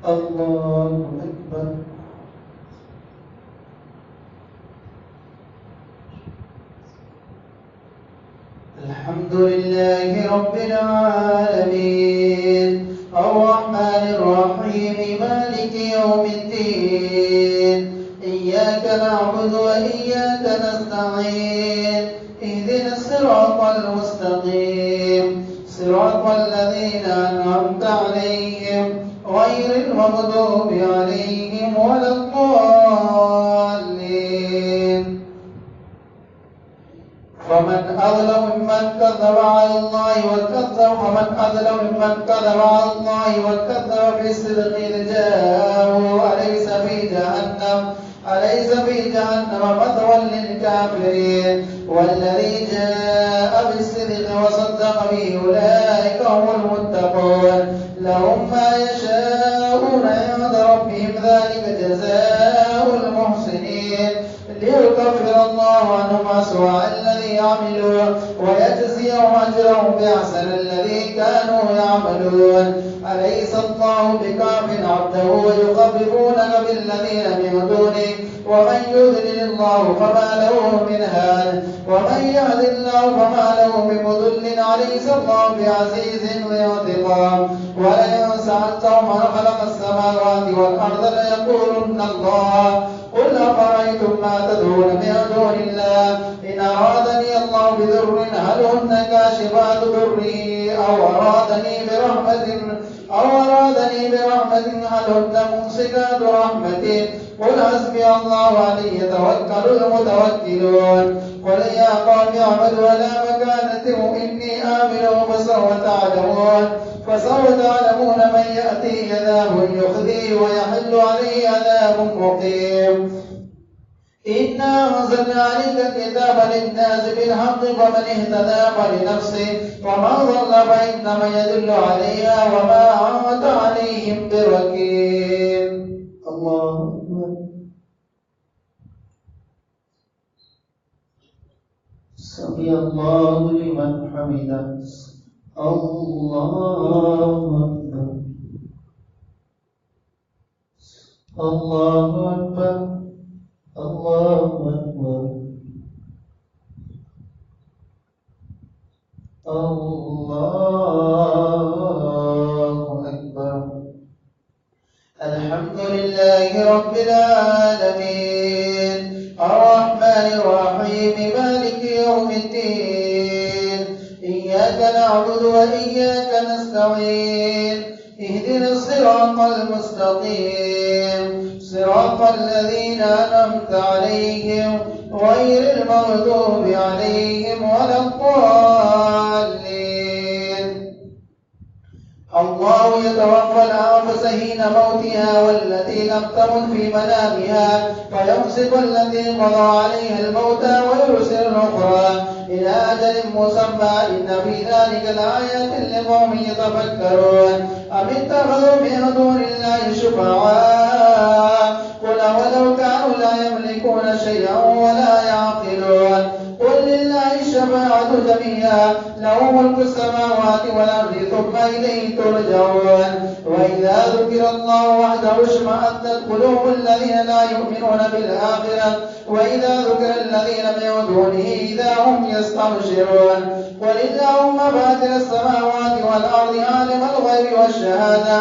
الله أكبر. الحمد لله رب العالمين الرحمن الرحيم مالك يوم الدين إياك نعبد وإياك نستعين اهدنا الصراط المستقيم صراط الذين أنعمت عليهم غير المغضوب عليهم ولا الضالين. ومن أظلم ممن كذب على الله وكذب بالصدق إذ جاءه أليس في جهنم مثوى للكافرين والذي جاء بالصدق وصدق به أولئك هم المتقون لهم ما يشاءون عند ربهم ذلك جزاء المحسنين ليكفر الله عنهم أسوأ الذي عملوا ويجزيهم أجرهم بأحسن الذي كانوا يعملون. أليس الله بكاف عبده ويخففونك بالذين من دونه ومن يضلل الله فما له من هاد ومن يهد الله فما له من مضل. أليس الله بعزيز ذي انتقام ولئن سألتهم من خلق السماوات والأرض ليقولن الله قل أفرأيتم ما تدعون من دون الله إن أرادني الله بضر هل هن كاشفات ضره أو أرادني برحمة هل هن ممسكات رحمته قل حسبي الله عليه يتوكل المتوكلون. قل يا قوم اعملوا على مكانتكم إني آمن فسوف تعلمون من يأتيه عذاب يخزيه ويحل عليه عذاب مقيم. إنا أنزلنا عليك الكتاب للناس بالحق فمن اهتدى فلنفسه ومن ضل فإنما يدل عليها وما أنت عليهم بوكيل. الله أكبر. سمع الله لمن حمده. الله أكبر. الله أكبر. الله أكبر. الله أكبر. الحمد لله رب العالمين الرحمن الرحيم مالك يوم الدين إياك نعبد وإياك نستعين اهدنا الصراط المستقيم صراط الذين أنعمت عليهم غير المغضوب عليهم ولا الضالين. الله يتوفى الأنفس حين موتها والتي لم تمت في منامها فيمسك التي قضى عليها الموت ويرسل الأخرى إلى أجل مسمى إن في ذلك لآيات لقوم يتفكرون. أم اتخذوا من دون الله شفعاء قل ولو كانوا لا يملكون شيئا ولا يعقلون. قل لله الشفاعة جميعا له ملك السماوات والأرض ثم إليه ترجعون. وإذا ذكر الله وحده اشمأزت قلوب الذين لا يؤمنون بالآخرة وإذا ذكر الذين من دونه إذا هم يستبشرون. قل اللهم فاطر السماوات والأرض عالم الغيب والشهادة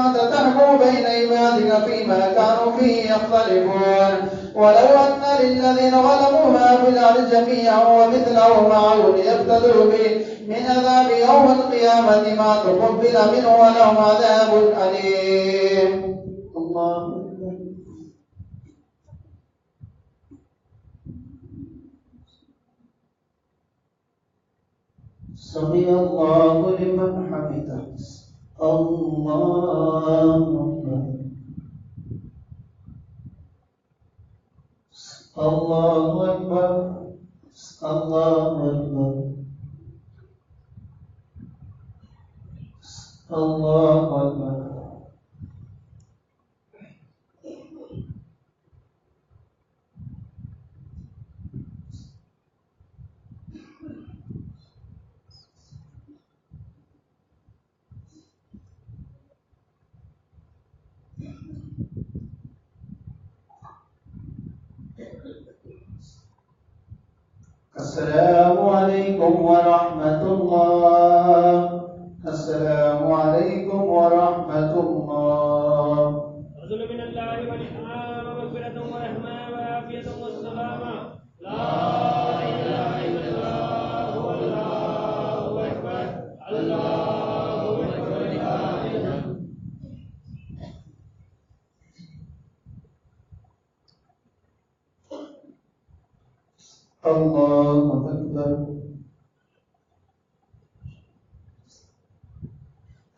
أنت تحكم بين عبادك فيما كانوا فيه يختلفون. ولو أن للذين ظلموا ما في الأرض جميعا ومثله معه ليفتدوا به من عذاب يوم القيامة ما تقبل منه ولهم عذاب أليم. الله أكبر. سمع الله لمن حمده. الله أكبر. الله أكبر. الله أكبر. الله أكبر. السلام عليكم ورحمة الله. السلام عليكم ورحمة الله. رسول من الله ونعمة ومغفرة ورحمة وعافية والسلامة. لا إله إلا الله والله أكبر. الله أكبر. الله أكبر.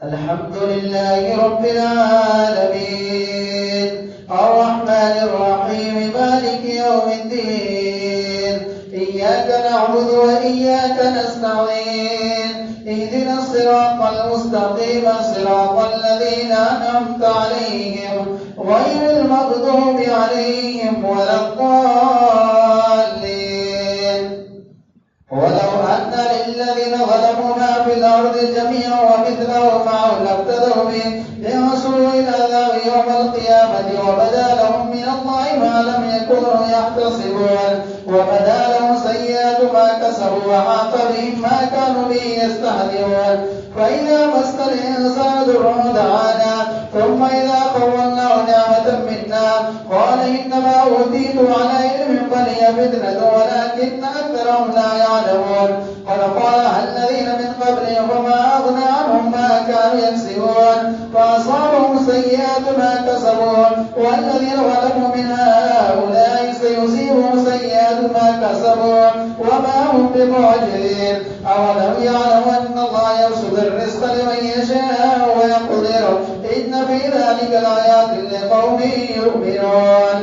الحمد لله رب العالمين الرحمن الرحيم مالك يوم الدين إياك نعبد وإياك نستعين اهدنا الصراط المستقيم صراط الذين أنعمت عليهم غير المغضوب عليهم ولا الضالين. ولو أن للذين ظلموا ما في الأرض جميعا ومثله معه لابتدوا به ليصلوا إلى عذاب يوم القيامة وبدا لهم من الله ما لم يكونوا يحتسبون وبدا لهم سيئات ما كسبوا وحاق بهم ما كانوا به يستهزئون. فإذا مس الإنسان ضر دعانا ثم إذا خولناه نعمة منا قال إنما أوتيت على علم بل هي فتنة ولكن أكثرهم لا يعلمون. قد قالها الذين من قبلهم وما أغنى عنهم ما كانوا يكسبون فأصابهم سيئات ما كسبوا والذين ظلموا من هؤلاء سيصيبهم سيئات ما كسبوا وما هم بمعجزين. أولم يعلموا أن الله يبسط الرزق لمن يشاء ويقدر إن في ذلك لآيات لقوم يؤمنون.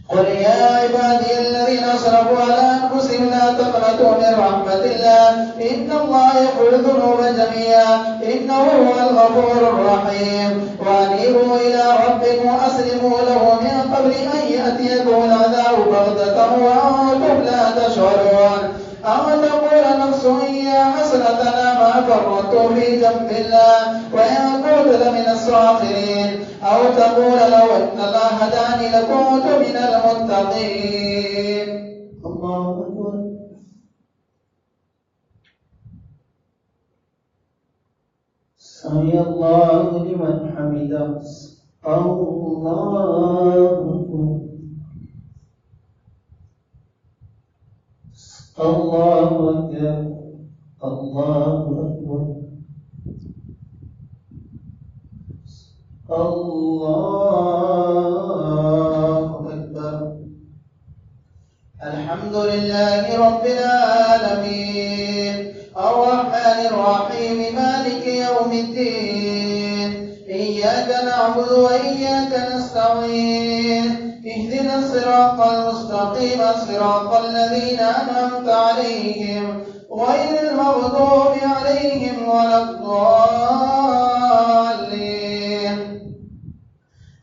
قل يا عبادي الذين أسرفوا على أنفسهم لا تقنطوا من رحمة الله إن الله يغفر الذنوب جميعا إنه هو الغفور الرحيم. وأنيبوا إلى ربكم وأسلموا له من قبل أن يأتيكم العذاب بغتة وأنتم لا تشعرون. أو تقول نفس يا حسرتنا ما فرطت في جنب الله وإن كنت لمن الصاغرين. أو تقول لو أن الله هداني لكنت من المتقين. الله أكبر. سمع الله لمن حمده. الله أكبر. الله أكبر. الله أكبر. الله أكبر. الحمد لله رب العالمين الرحمن الرحيم مالك يوم الدين إياك نعبد وإياك نستعين اهدنا الصراط المستقيم صراط الذين أنعمت عليهم غير المغضوب عليهم ولا الضالين.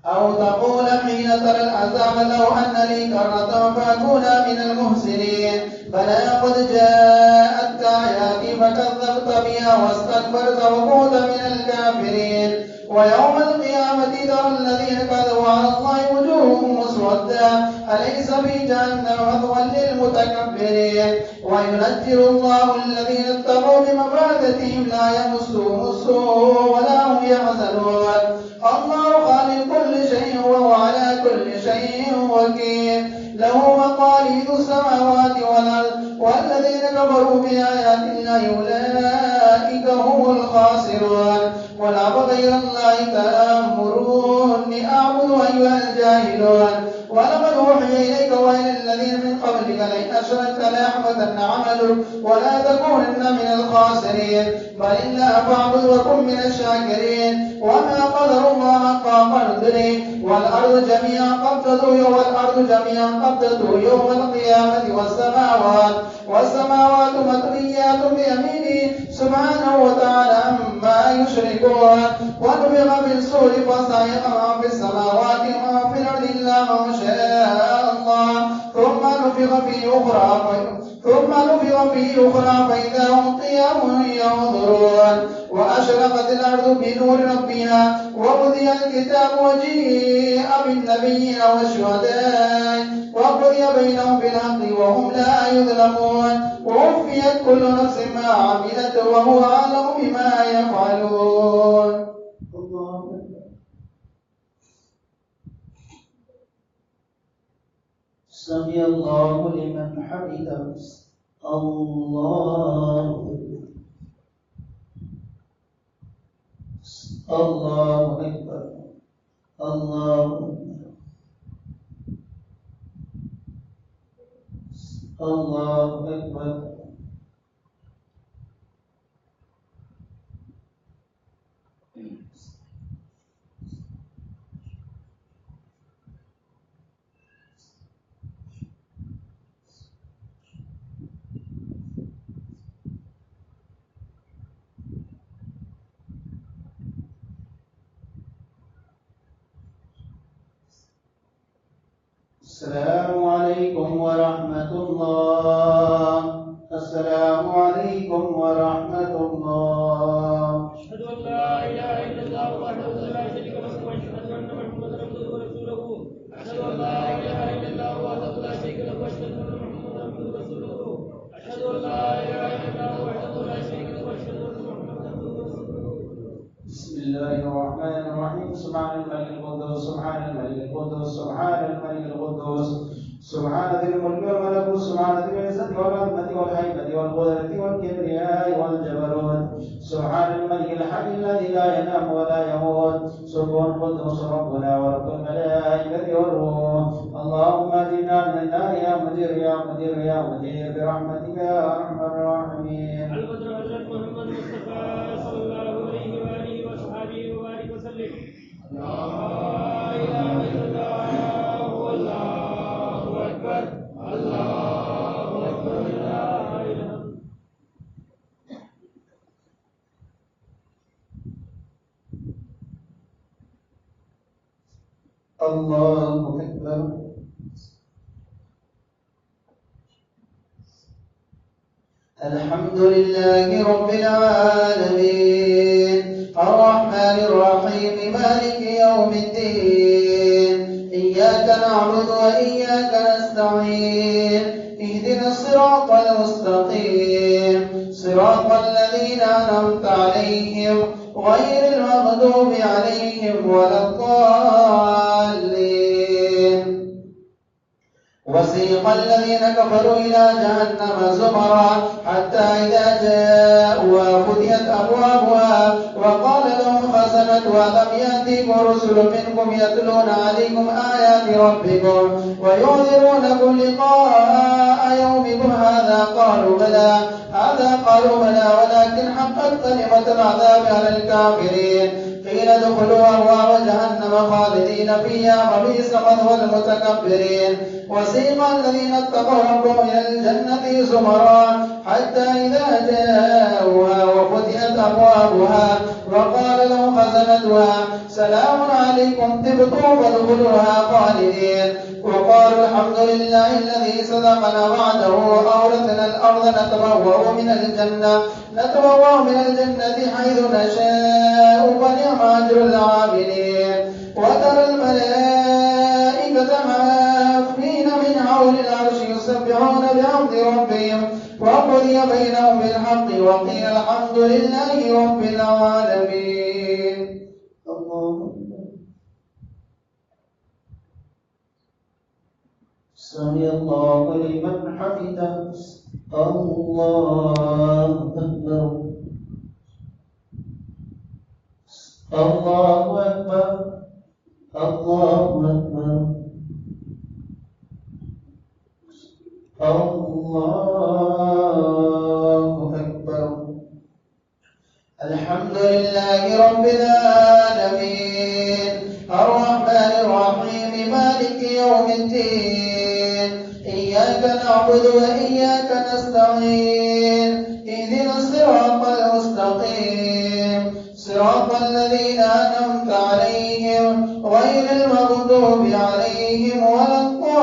أو تقول حين ترى العذاب لو أن لي كرة فأكون من المحسنين. بلى قد جاءتك آياتي فكذبت بها واستكبرت وكنت من الكافرين. ويوم القيامة ترى الذين كذبوا على الله وجوههم مسودة أليس في جهنم مثوى للمتكبرين. وينجر الله الذين اتقوا بمفازتهم لا يمسهم السوء ولا هم يحزنون. الله خالق كل شيء وهو على كل شيء وكيل له مقاليد السماوات والأرض والذين كفروا بآيات الله أولئك هم الخاسرون. قل أفغير الله تأمروني أعبد أيها الجاهلون. ولقد أوحي إليك وإلى الذين من قبلك لئن أشركت ليحبطن عملك ولا تكونن من الخاسرين. بل الله فاعبد وكن من الشاكرين. وما قدر الله حق قدره والأرض جميعا قبضته يوم القيامة والسماوات مطويات بيمينه سبحانه وتعالى عما يشركون. ونفخ في الصور فصعق من في السماوات ومن في الأرض إلا من شاء الله ثم نفخ فيه أخرى فإذا هم قيام ينظرون. وأشرقت الأرض بنور ربها ووضع الكتاب وجيء بالنبيين والشهداء وقضي وقضي بينهم بالحق وهم لا يظلمون ووفيت كل نفس ما عملت وهو أعلم بما يفعلون. الله سمع الله لمن حمده. الله أكبر. الله أكبر. السلام عليكم ورحمة الله. السلام عليكم ورحمة الله. أشهد أن لا إله إلا الله وحده لا شريك له وأشهد أن محمدا عبده ورسوله. أشهد أن لا إله إلا الله وحده لا شريك له وأشهد أن محمدا عبده ورسوله. أشهد أن لا إله إلا الله وحده لا شريك له وأشهد أن محمدا عبده ورسوله. بسم الله الرحمن الرحيم. سبحان الملك القدوس سبحان الملك القدوس سبحان الملك القدوس سبحان ذي الملك والملكوت سبحان ذي العزة والعظمة والهيبة والقدرة والكبرياء والجبروت سبحان الملك الحي الذي لا ينام ولا يموت سبحان القدوس ربنا ورب الملائكة والروح. اللهم اجرنا من النار يا مجير يا مجير يا مجير برحمتك يا أرحم الراحمين. البدر حضرت محمد مصطفى صلى الله عليه وآله وصحبه وبارك وسلم. لا إله إلا الله والله أكبر. الله أكبر. لا إله. الله أكبر. الحمد لله رب العالمين الرحمن الرحيم مالك يوم الدين إياك نعبد وإياك نستعين اهدنا الصراط المستقيم صراط الذين أنعمت عليهم غير المغضوب عليهم ولا الضالين. وسيق الذين كفروا إلى جهنم زمرا حتى إذا جاءوها فتحت أبوابها وقال لهم خزنتها ألم يأتكم رسل منكم يتلون عليكم آيات ربكم وينذرونكم لقاء يومكم هذا قالوا بلى ولكن حقت كلمة العذاب على الكافرين. قيل ادخلوا أبواب جهنم خالدين فيها وبئس مثوى المتكبرين. وسيق الذين اتقوا ربهم إلى الجنة زمرا حتى إذا جاءوها وفتحت أبوابها وقال لهم خزنتها سلام عليكم طبتم فادخلوها خالدين. وقالوا الحمد لله الذي صدقنا وعده وأورثنا الأرض نتبوأ من الجنة حيث نشاء ونعم أجر العاملين. وترى الملائكة حافين من حول العرش يسبحون بحمد ربهم وقضي بينهم بالحق وقيل الحمد لله رب العالمين. الله سمع الله لمن حمده. الله أكبر. الله أكبر. الله أكبر. الله أكبر. الحمد لله رب العالمين الرحمن الرحيم مالك يوم الدين إياك نعبد وإياك نستعين اهدنا الصراط المستقيم صراط الذين أنعمت عليهم غير المغضوب عليهم ولا الضالين.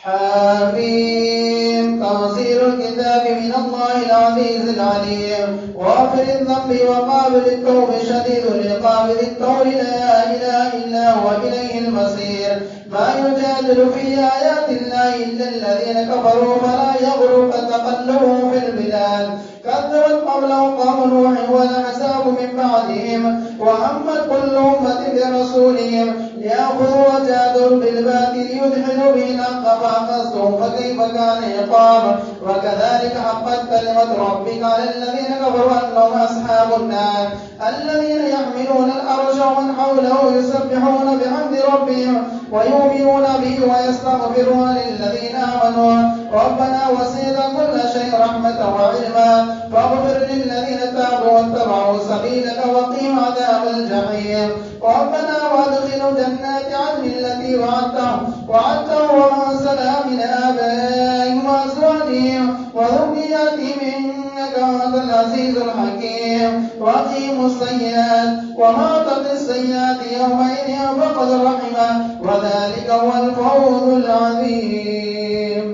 حميم تنزيل الكتاب من الله العزيز العليم غافر الذنب وقابل التوب شديد العزيز القابض الطول لا إله إلا هو إليه المصير. ما يجادل في آيات الله إلا الذين كفروا فلا يغرك تقلبهم في البلاد. كذبت قبلهم قوم نوح والأحزاب من بعدهم وهمت كل أمة برسولهم ليأخذوا وجادلوا بالباطل ليدحضوا به الحق فأخذتهم فكيف كان عقاب. وكذلك حقت كلمة ربك على الذين كفروا أنهم أصحاب النار الذين يحملون العرش ومن حوله يسبحون بحمد ربهم ويؤمنون به ويستغفرون للذين آمنوا ربنا وسعت كل شيء رحمة وعلما فاغفر للذين تابوا واتبعوا سبيلك وقهم عذاب الجحيم. ربنا وادخلوا جنات عدن التي وعدتهم ومن سلم من آبائهم وأزواجهم وذرياتهم إنك أنت العزيز الحكيم. وقهم السيئات وما تقي السيئات يومئذ فقد رحمه وذلك هو الفوز العظيم.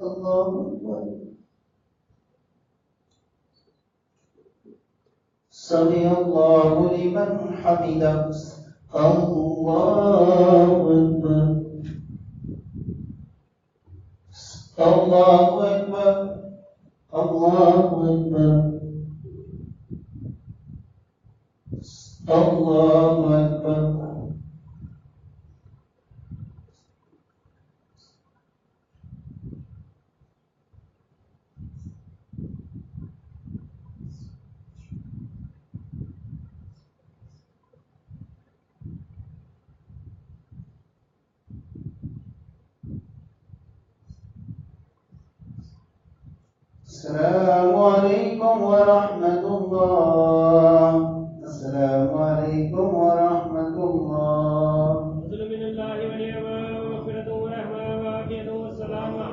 الله أكبر. سمع الله لمن حمده. الله أكبر. الله أكبر. الله أكبر. الله أكبر. السلام عليكم ورحمة الله. السلام عليكم ورحمة الله. فضل من الله ونعمة ومغفرة ورحمة وعافية والسلامة.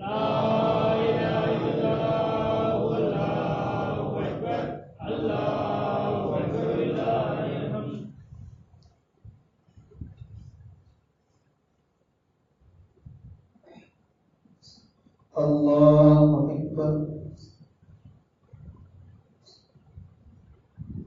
لا إله إلا الله والله أكبر. الله أكبر لله الحمد. الله أكبر.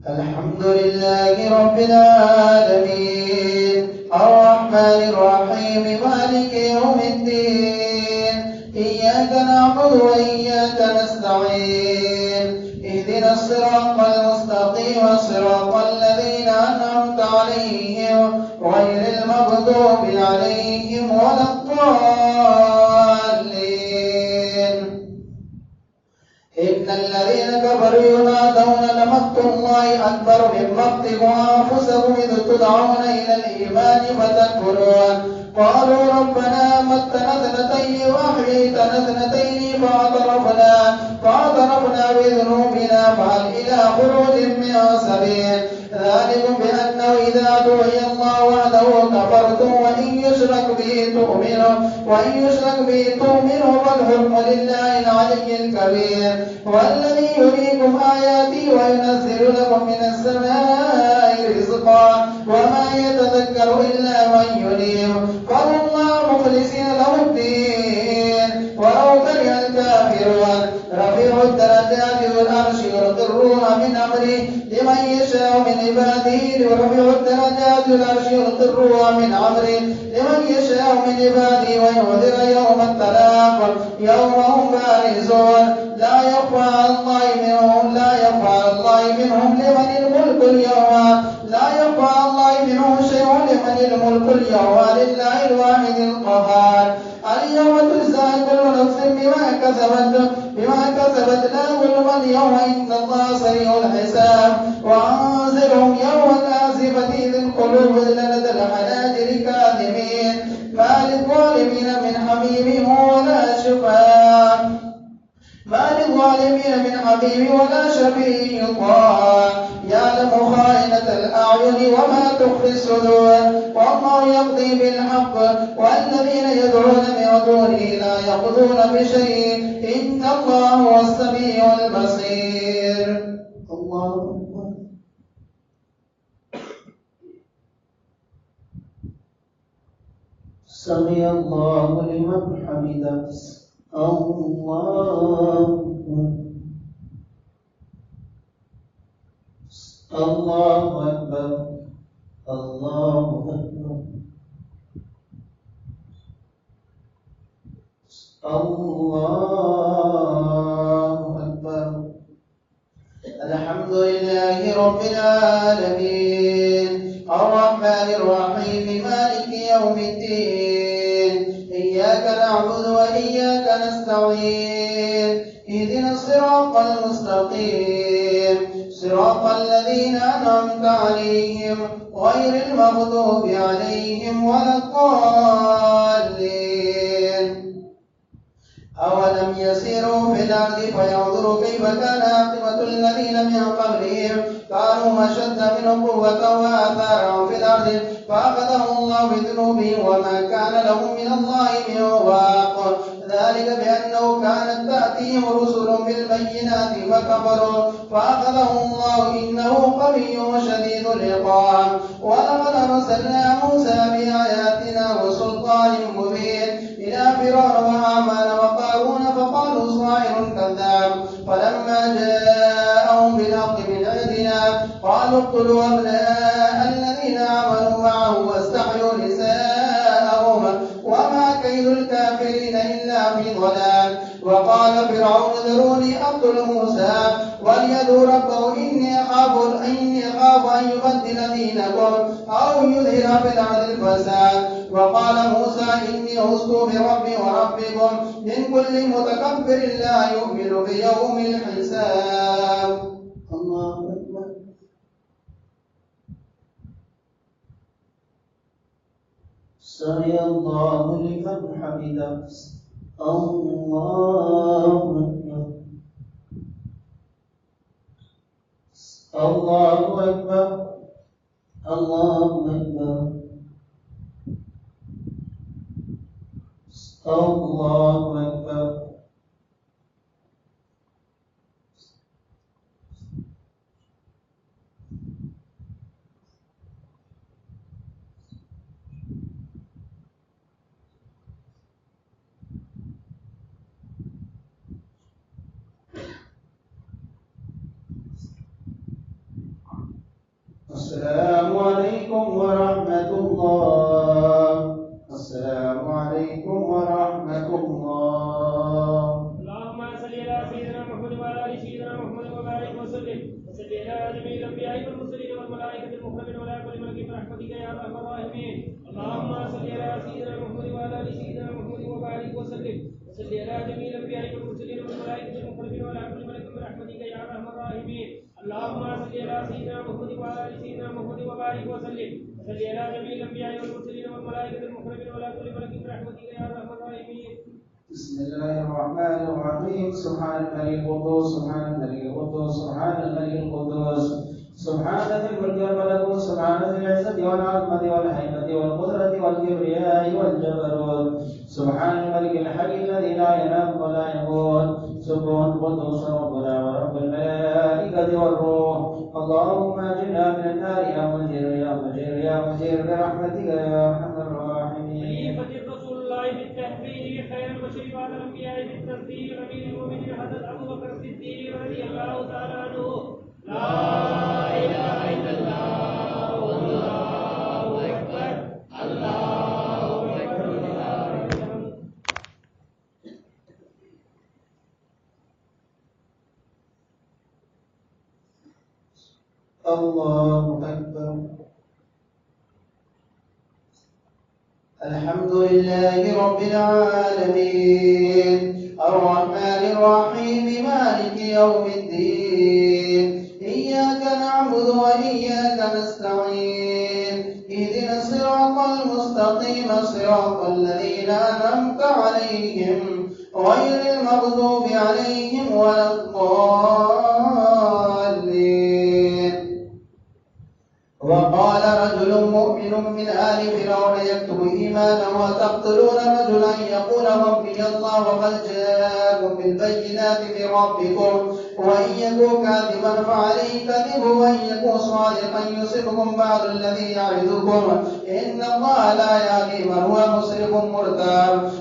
الحمد لله رب العالمين الرحمن الرحيم مالك يوم الدين إياك نعبد وإياك نستعين اهدنا الصراط المستقيم صراط الذين أنعمت عليهم غير المغضوب عليهم ولا الضالين. إن الذين كفروا ينادون لمقت الله أكبر من مقتكم أنفسكم إذ تدعون إلى الإيمان فتكفرون. قالوا ربنا متنا اثنتين وأحييتنا اثنتين فاعترفنا بذنوبنا فهل إلى خروج من سبيل. ذلكم بأنه إذا دعي الله وحده كفرتم وإن يشرك به تؤمنوا فالحكم لله العلي الكبير. والذي يريكم آياته وينزل لكم من السماء رزقا وما يتذكر إلا من ينيب فادعوا الله مخلصين له الدين ولو كره الكافرون. رفيع الدرجات ذو العرش يلقي الروح من أمره لمن يشاء من عباده. ورفيع الدرجات ذو العرش يلقي الروح من أمره لمن يشاء من عباده وينذر يوم التلاق يوم هم بارزون لا يخفى على الله منهم لمن الملك اليوم شيء لمن الملك اليوم لله الواحد القهار. اليوم تجزى كل نفس بما كسبت لا ظلم اليوم إن الله سريع الحساب. وأنذرهم يوم الآزفة إذ القلوب لدى الحناجر كاظمين ما للظالمين من حميم ولا شفاء ولا شفيع يطاع. يعلم خائنة الأعين وما تخفي الصدور والله يقضي بالحق والذين يدعون من دونه لا يقضون بشيء إن الله هو السميع البصير. الله أكبر. سمع الله لمن حمده. الله الله أكبر الله أكبر الله أكبر. الحمد لله رب العالمين الرحمن الرحيم مالك يوم الدين إياك نعبد وإياك نستعين اهدنا الصراط المستقيم صراط الذين أنعمت عليهم غير المغضوب عليهم ولا الضالين. أولم يسيروا في الأرض فينظروا كيف كان عاقبة الذين من قبلهم كانوا أشد منهم قوة وآثارا في الأرض فأخذهم الله بذنوبهم وما كان لهم من الله من واق ذلك بأنه كانت تأتيهم رسل بالبينات فكفروا فأخذهم الله إنه قوي شديد العقاب. ولقد أرسلنا موسى بآياتنا وسلطان مبين إلى فرعون وهامان وقارون فقالوا صاحر كذاب فلما جاءهم بالحق من عندنا قالوا اقتلوا أبناء الذين آمنوا معه واستحيوا نساءهم وما كيد الكافرين إلا في ضلال. وقال فرعون ذروني أقتل موسى وليدعو ربه إني أخاف أن يبدل دينكم أو يظهر في الأرض الفساد. وقال موسى إني عزت بربي وربكم من كل متكبر لا يؤمن بيوم الحساب. الله أكبر. سمع الله لمن حمده. الله أكبر الله أكبر الله أكبر الله أكبر. السلام عليكم ورحمة الله. السلام عليكم ورحمة الله. اللهم صل على سيدنا محمد وعلى ال سيدنا محمد وبارك وسلم وصل على جميع الانبياء والمرسلين والملائكه المكرمين وعلى كل ملك برحمتك يا ارحم الراحمين. اللهم صل على سيدنا محمد وعلى ال سيدنا محمد وبارك وسلم وصل على جميع الانبياء والمرسلين والملائكه المكرمين وعلى كل ملك برحمتك يا ارحم الراحمين. اللهم صل على سيدنا محمد وعلى ال سيدنا محمد وبارك وسلم وصل على جميع الانبياء والمرسلين والملائكه المكرمين وعلى كل ملك برحمتك يا ارحم الراحمين. بسم الله الرحمن الرحيم. سبحان الملك القدوس سبحان الملك القدوس سبحان الملك القدوس سبحان ذي الملك والملكوت سبحان ذي العزة والعظمة والهيبة والقدرة والكبرياء والجبروت سبحان الملك الحي الذي لا ينام ولا يموت سبحان القدوس ربنا ورب الملائكة والروح. اللهم اجرنا من النار يا مجير يا مجير يا مجير برحمتك يا ارحم الراحمين. رسول الله بالتحرير خير البشر بعد الانبياء بالتصديق امير المؤمنين حضرت ابو بكر الصديق رضي الله تعالى عنه. لا اله الا الله والله اكبر الله اكبر ولله الحمد. الله أكبر. الحمد لله رب العالمين الرحمن الرحيم مالك يوم الدين إياك نعبد وإياك نستعين اهدنا الصراط المستقيم صراط الذين أنعمت عليهم غير المغضوب عليهم ولا الضالين. وقال قال رجل مؤمن من آل فرعون يكتب إيمانه وتقتلون رجلا يقول ربي الله وقد جاءكم بالبينات من ربكم وإن يكن كاذبا فعليه كذبه وإن يكن صادقا يصبكم بعض الذي يعظكم إن الله لا يهدي من هو مسرف مرتاب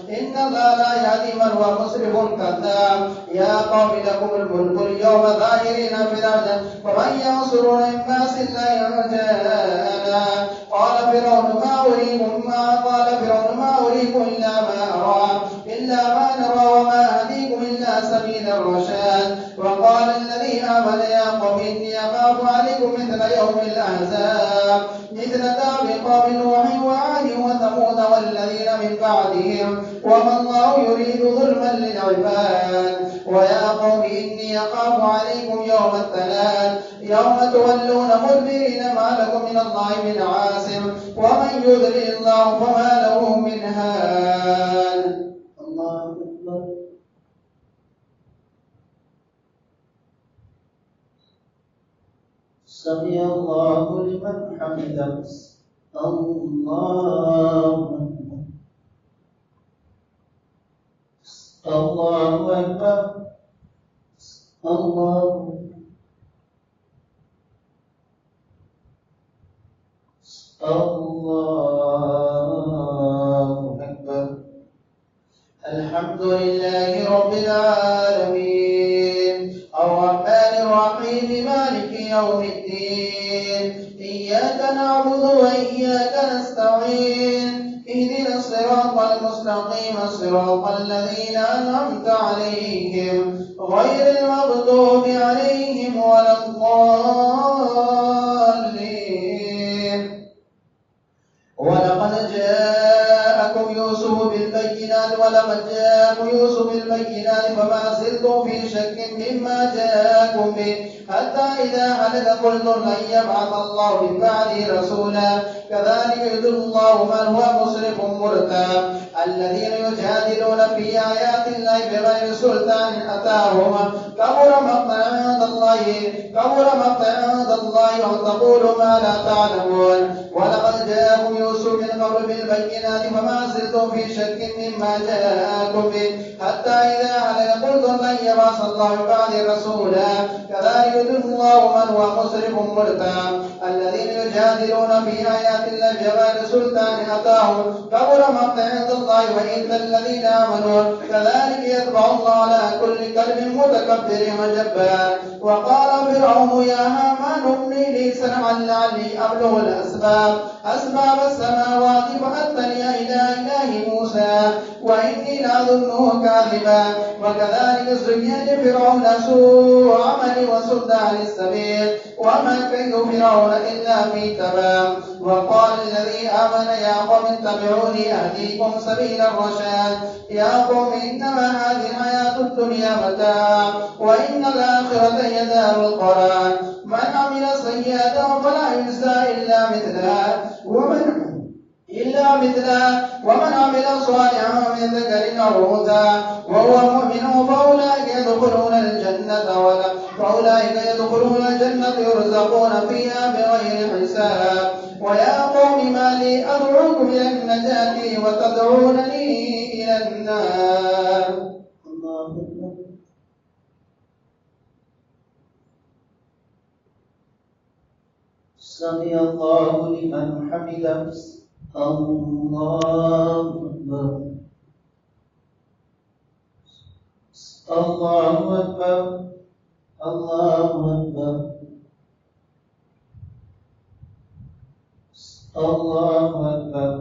كذاب يا قوم لكم الملك اليوم ظاهرين في الأرض ومن ينصرنا من بأس الله جاءنا قال فرعون ما أريكم إلا ما نرى وما أهديكم إلا سبيل الرشاد وقال الذي آمن يا قوم إني أخاف عليكم مثل يوم الأحزاب مثل داب قوم نوح وعاد وثمود والذين من بعدهم وما الله يريد ظلما للعباد ويا قوم إني أخاف عليكم يوم التناد يوم تولون مدبرين ما لكم من الله من عاصم ومن يضلل الله فما له من هاد. الله أكبر. سمع الله لمن حمده. الله أكبر. الله أكبر. الحمد لله رب العالمين الرحمن الرحيم مالك يوم الدين إياك نعبد وإياك نستعين اهدنا الصراط المستقيم صراط الذين أنعمت عليهم غير المغضوب عليهم ولا الضالين. ولقد جاءكم يوسف بالبينات فما زلتم في شك مما جاءكم به حتى إذا حدث قلتم لن يبعث الله من بعده رسولا كذلك يضل الله من هو مسرف مرتاب الذين يجادلون في آيات الله بغير سلطان أتاهم كبر مقتا عند الله أن تقولوا ما لا تعلمون. ولقد جاءكم يوسف من قبل بالبينات فما زلتم في شك مما جاءكم به حتى إذا حلق قلتم لن يبعث الله من بعد رسولا كذلك يضل الله من هو مسرف مرتاب الذين يجادلون في آيات الله بغير سلطان أتاهم كبر مقتا عند الله وإن الذين آمنوا كذلك يطبع الله على كل قلب متكبر وجبار. وقال فرعون يا هامان ابني لي صرحا لعلي أبلغ أسباب السماوات فأتني إلى إله موسى وإني لأظنه كاذبا. وكذلك زين لفرعون سوء عمل وصد عن السبيل وما كيد فرعون إلا في تباب. وقال الذي آمن يا قوم اتبعوني أهديكم سبيل الرشاد يا قوم إنما هذه الحياة الدنيا متاع وإن الآخرة هي دار القرار من عمل سيئة فلا يجزى إلا مثلها ومن عمل صالحا من ذكر أو أنثى وهو مؤمن فأولئك يدخلون الجنة يرزقون فيها بغير حساب. ويا قوم ما لي أدعوكم إلى النجاة وتدعونني إلى النار. الله أكبر. سمع الله لمن حمده. الله أكبر. الله أكبر. الله أكبر. الله أكبر.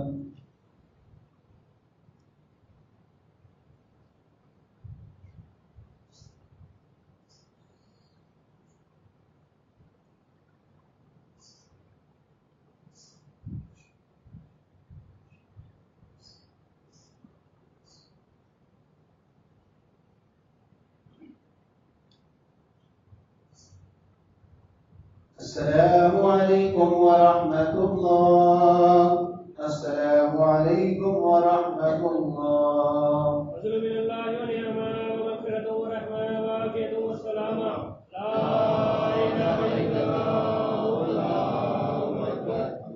السلام عليكم ورحمة الله. السلام عليكم ورحمة الله. فضل من الله ونعمة ومغفرة ورحمة وعافية والسلامة. لا إله إلا الله والله أكبر.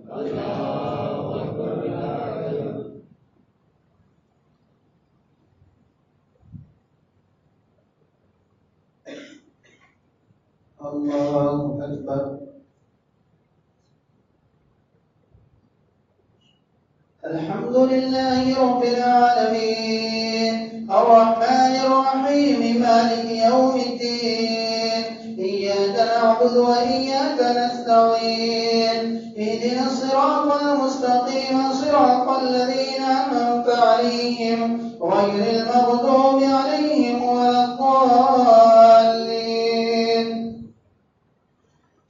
الله أكبر. الحمد لله رب العالمين الرحمن الرحيم مالك يوم الدين إياك نعبد وإياك نستعين اهدنا الصراط المستقيم صراط الذين أنعمت عليهم غير المغضوب عليهم ولا الضالين.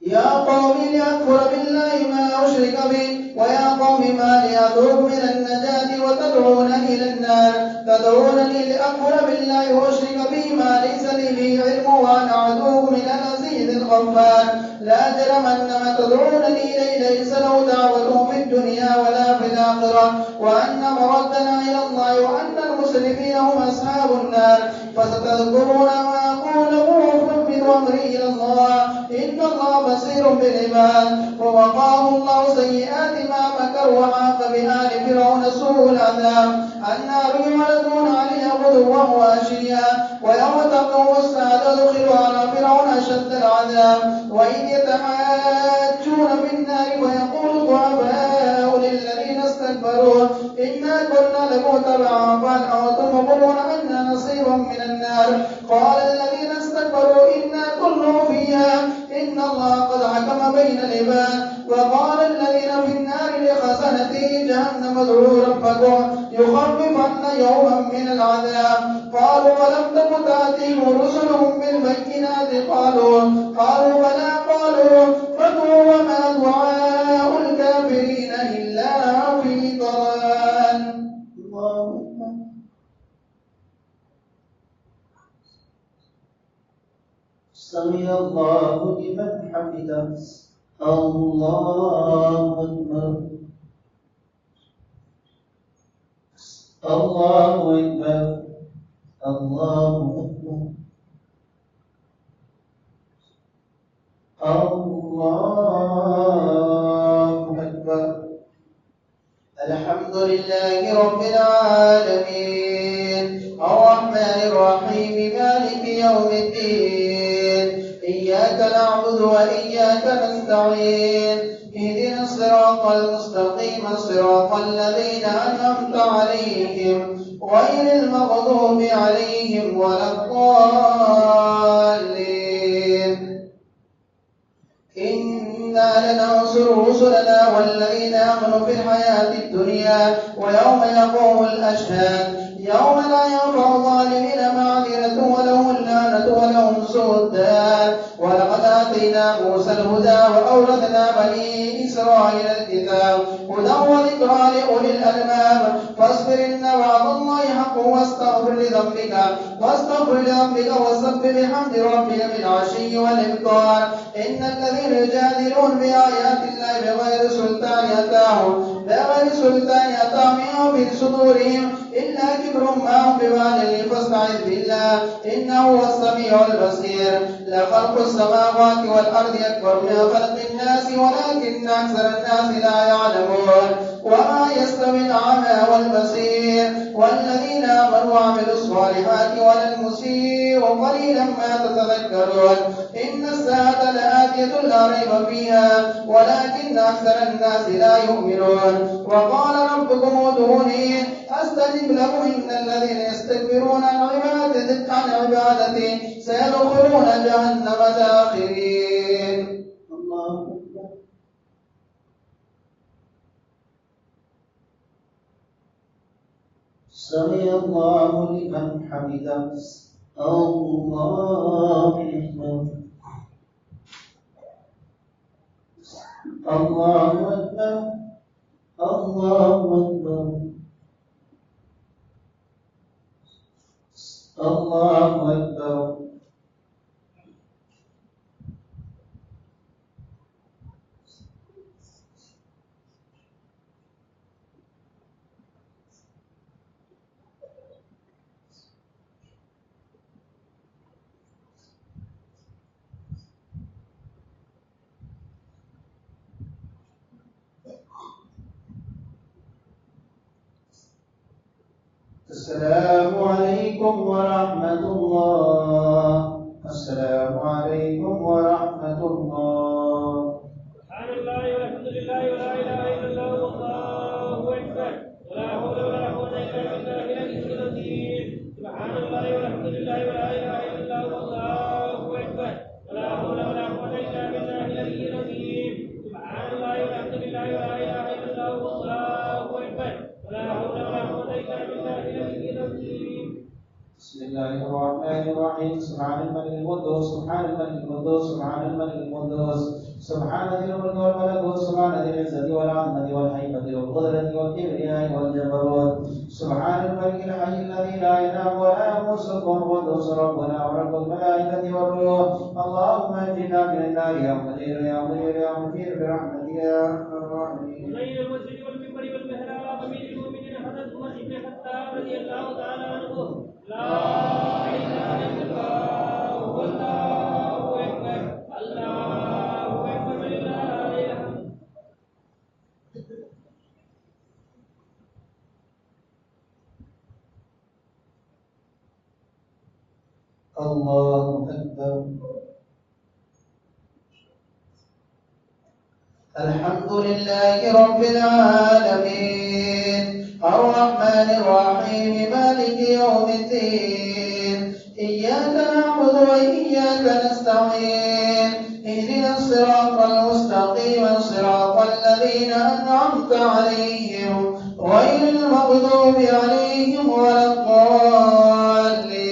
يا قوم لأكفر بالله ما أشرك به ويا قوم ما لي أدعوكم إلى النجاة وتدعونني إلى النار تدعونني لأكفر بالله وأشرك به ما ليس لي به علم وأنا أدعوكم إلى العزيز الغفار. لا جرم أن ما تدعونني إليه ليس له دعوة في الدنيا ولا في الآخرة وأن مردنا إلى الله وأن المسرفين هم أصحاب النار. فستذكرون ما أقول وأفوض أمري إلى الله إن الله بصير بالعباد. ووقاه الله سيئات ما مكروا وحاق بآل فرعون سوء العذاب. النار يعرضون عليها غدوا وعشيا ويوم تقوم الساعة أدخلوا على فرعون أشد العذاب. وإذ يتحاجون في النار ويقول الضعفاء للذين استكبروا إنا كنا لكم تبعا فأنعمتم وقلون عنا نصيبا من النار قال الذين استكبروا إنا كل فيها إن الله قد حكم بين العباد. وقال الذين في النار لخزنة جهنم ادعوا ربكم يخفف عنا يوما من العذاب. قالوا ولم تك تأتيهم رسلهم بالبينات قالوا بلى قالوا فادعوا وما دعاء الكافرين إلا في ضلال. سمع الله لمن حمده. الله أكبر. الله أكبر. الله أكبر. الله أكبر. الحمد لله رب العالمين الرحمن الرحيم مالك يوم الدين إياك نعبد وإياك نستعين اهدنا الصراط المستقيم صراط الذين أنعمت عليهم غير المغضوب عليهم ولا الضالين. إنا لننصر رسلنا والذين آمنوا في الحياة الدنيا ويوم يقوم الأشهاد يوم لا ينفع الظالمين معذرة ولهم اللعنة ولهم سوء الدار. ولقد آتينا موسى الهدى وأورثنا بني إسرائيل الكتاب هدى وذكرى لأولي الألباب. فاصبر إن وعد الله حق واستغفر لذنبك وسبح بحمد ربك بالعشي والإبكار. إن الذين يجادلون بآيات الله بغير سلطان أتاهم في صدورهم إلا كبر ما هم ببالغ فاستعذ بالله إنه هو السميع البصير. لخلق السماوات والأرض أكبر من خلق الناس ولكن أكثر الناس لا يعلمون. وما يستوي الأعمى والبصير والذين آمنوا وعملوا الصالحات ولا المسيء قليلا ما تتذكرون. إن الساعة لآتية لا ريب فيها ولكن أكثر الناس لا يؤمنون. وقال ربكم ادعوني أستجب لكم إن الذين يستكبرون عن عبادتي سيدخلون جهنم داخرين. الله أكبر. سمع الله لمن حمده. الله أكبر. الله أكبر. الله أكبر. الله أكبر. السلام عليكم ورحمة الله. السلام عليكم ورحمة الله. لا اله الا الله والله اكبر ولا حول ولا قوه الا بالله العلي العظيم. بسم الله الرحمن الرحيم. سبحان الملك القدوس سبحان الملك القدوس سبحان الملك القدوس سبحان ذي الملك والملكوت سبحان ذي العزة والعظمة والهيبة والقدرة والكبرياء والجبروت سبحان الملك الحي الذي لا ينام ولا يموت القدوس ربنا ورب الملائكة والروح. اللهم اجنا من النار يا قدير يا قدير يا مجير برحمتك يا ارحم الراحمين. غير المسجد والمنبر والمهراب امير المؤمنين حضرت عمر بن الخطاب رضي الله تعالى عنه. لا اله الا الله والله اكبر الله اكبر ولله الحمد. الله أكبر. الحمد لله رب العالمين الرحمن الرحيم مالك يوم الدين إياك نعبد وإياك نستعين اهدنا الصراط المستقيم صراط الذين أنعمت عليهم غير المغضوب عليهم ولا الضالين.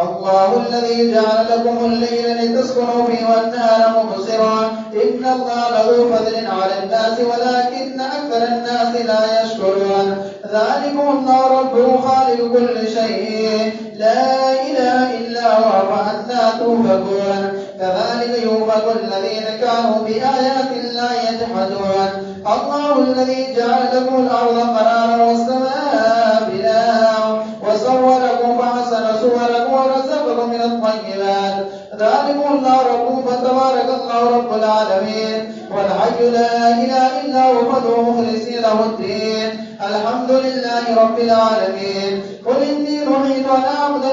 الله الذي جعل لكم الليل لتسكنوا فيه والنهار مبصرا إن الله له فضل على الناس ولكن أكثر الناس لا يشكرون. ذلكم الله ربه خالق كل شيء لا إله إلا هو فأنى توفكون. كذلك يوفك الذين كانوا بآيات الله يجحدون. الله الذي جعل لكم الأرض قرارا والسماء بناء وصوركم فحسن صوركم ورزقكم من الطيبات. ذلكم الله ربكم فتبارك الله رب العالمين والحي لا إله إلا هو فادعوه مخلصين له الدين. الحمد لله رب العالمين. قل إني نهيت أن أعبد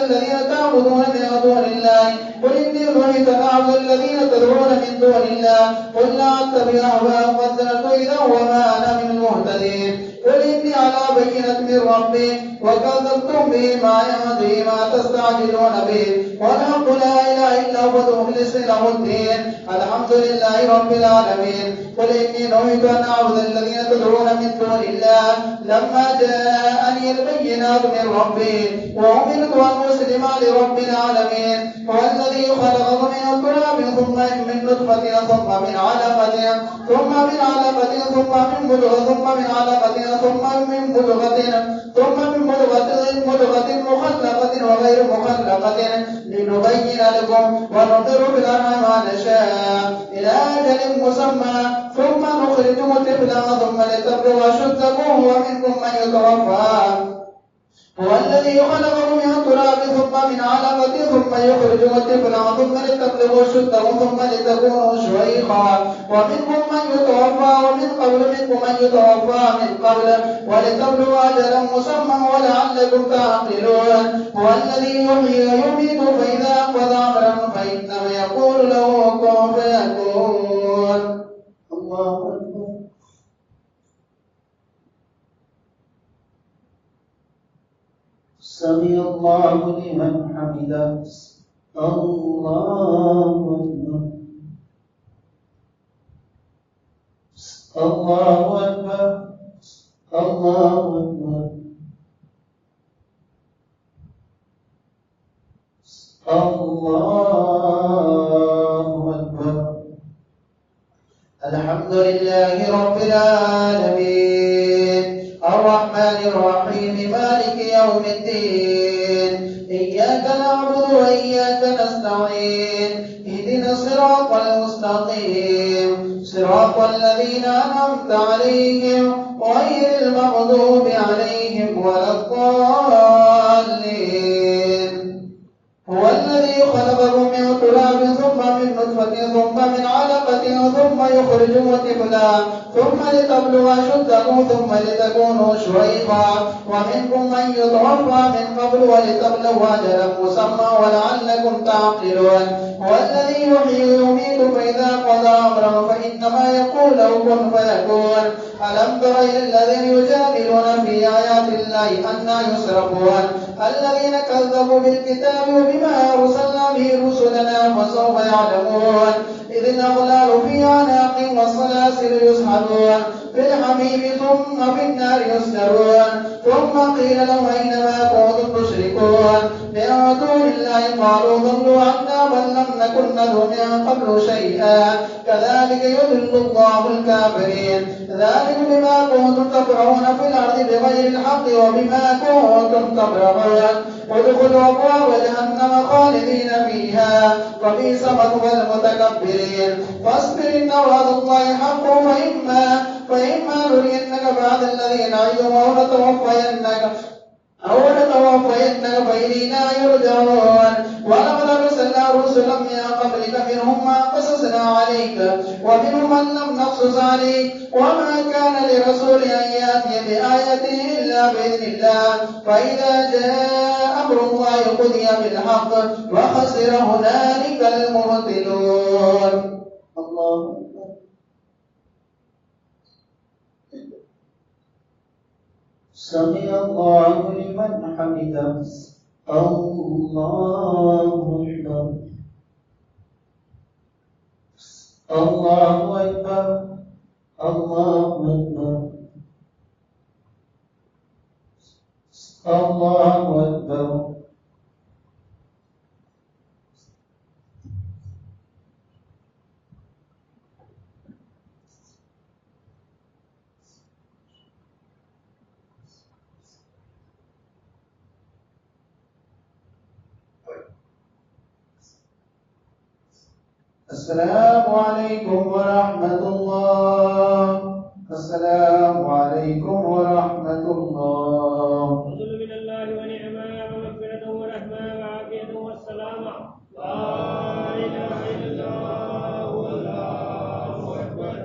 الذين تعبدون من دون الله. قل إني نهيت أن أعبد الذين تدعون من دون الله. قل لا أتبع أهواءهم قد ضللت إذا وما أنا من المهتدين. قل إني على بينة من ربي وكذبتم به ما يهدي ما تستعجلون به والحق لا إله إلا هو فادعوه مخلصين له الدين. الحمد لله رب العالمين. قل إني نهيت أن أعبد الذين تدعون من دون الله لما جاءني البينات من ربي وأمرت أن أسلم لرب العالمين. هو الذي خلقكم من التراب ثم من نطفة ثم من علقة ثم من علقة ثم من مضغة ثم من علقة ثم من مضغة مخلقة وغير مخلقة لنبين لكم ونضر بالأرحام ما نشاء إلى أجل مسمى ثم نخرجكم طفلا ثم لتبلغوا أشدكم ومنكم من يتوفى. هو الذي خلقكم من التراب ثم من علقة ثم يخرجكم طفلا ثم لتبلغوا أشدكم ثم لتكونوا شيخا ومنكم من يتوفى ومن قبل منكم من يتوفى من قبل ولتبلغوا أجلا مسمى ولعلكم تعقلون. هو الذي يحيي ويميت فإذا قضى أمرا فإنما يقول له كن فيكون. الله أكبر. سمع الله لمن حمده. الله أكبر. الله أكبر. الله أكبر. الله أكبر. الحمد لله رب العالمين الرحمن الرحيم مالك يوم الدين إياك نعبد وإياك نستعين اهدنا الصراط المستقيم صراط الذين أنعمت عليهم غير المغضوب عليهم ولا الضالين. هو الذي خلقكم من تراب ثم من نطفة ثم من علقة ثم يخرجكم طفلا ثم لتبلغوا أشدكم ثم لتكونوا شيخا ومنكم من يتوفى من قبل ولتبلغوا أجلا مسمى ولعلكم تعقلون. هو الذي يحيي ويميت فإذا قضى أمرا فإنما يقول له كن فيكون. ألم تر إلى الذين يجادلون في آيات الله أنى يصرفون الذين كذبوا بالكتاب وبما أرسلنا به رسلنا فسوف يعلمون. إذ الأغلال في أعناقهم والسلاسل يسحبون في الحميم ثم في النار يسجرون ثم قيل لهم أين ما كنتم تشركون من دون الله قالوا ضلوا عنا بل لم نكن ندعو من قبل شيئا كذلك يضل الله الكافرين ذلك بما كنتم تفرحون في الأرض بغير الحق وبما كنتم تفرحون ادخلوا أبواب جهنم خالدين فيها وبئس مثوى المتكبرين فاصبر إن وعد الله حق فإما نرينك بعض الذين نعدهم أو نتوفينك فإلينا يرجعون ولقد أرسلنا رسلا من قبلك منهم من قصصنا عليك ومنهم من لم نقصص عليك وما كان لرسول أن يأتي بآية إلا بإذن الله فإذا جاء أمر الله قضي بالحق وخسر هنالك المبطلون. الله سمع الله لمن حمده الله أكبر الله أكبر الله أكبر الله أكبر. السلام عليكم ورحمة الله. السلام عليكم ورحمة الله. فضل من الله ونعمة ومغفرة ورحمة وعافية والسلامة. لا إله إلا الله والله أكبر